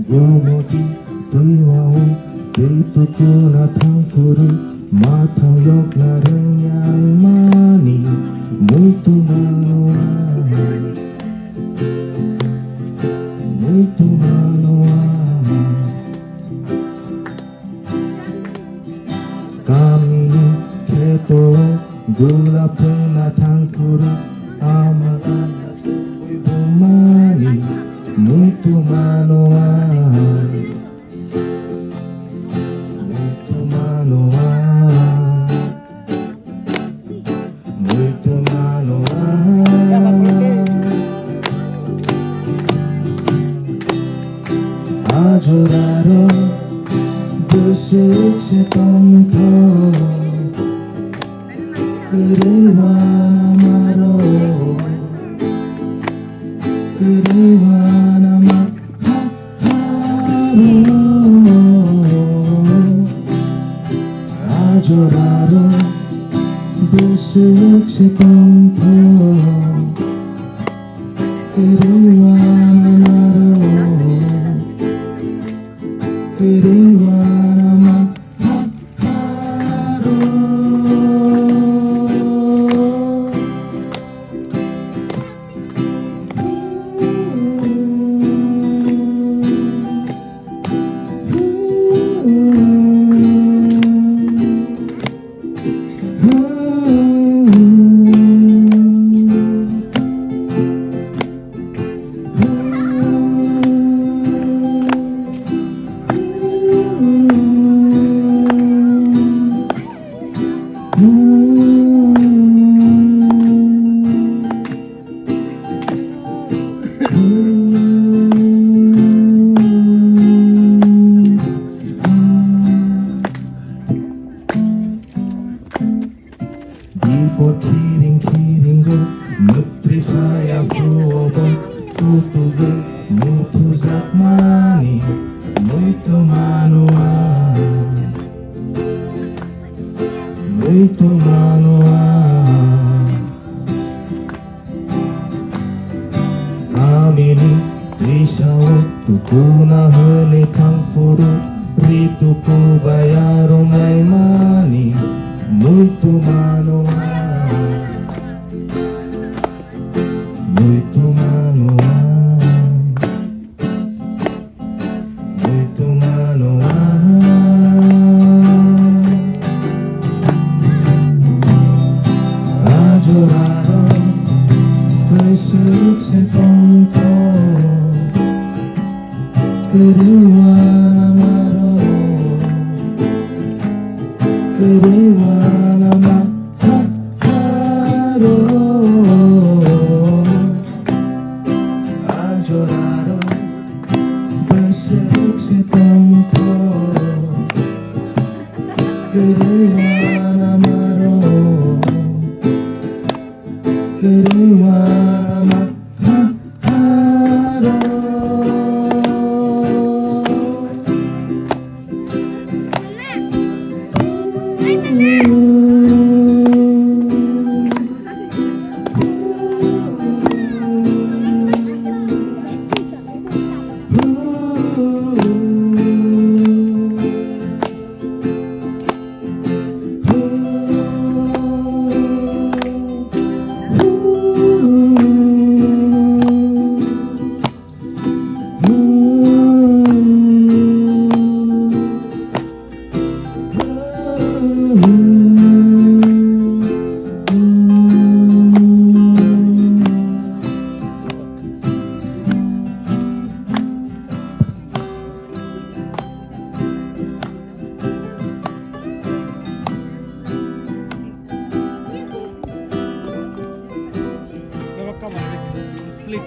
Yomogi Dewawo Dituku natang kuru Matang yok larang yang mani Muito manoa Muito manoa Kami keto Gula penatang kuru Amalan Bumani Muito manoa Muito manoa Muito manoa Ajuraro Busuk setonto Keriwana maro Keriwana maharo Ajuraro Busuk setonto Keriwana maro Keriwana maharo Ipo kiring-kiringgo Nutrifaya fuogo Tutuge Mutuzak mani Muito manoa Muito manoa Kami ni Isao Tukuna hene kang puro Rito ko bayarong ay mani Muito manoa Muito manoa Muito manoa Ajuraro Besuk setonto Keriwana maro Keriwana maharo Ajuraro Besuk setonto Keriwana maro Keriwana maharo Gawak ka mo. Flip.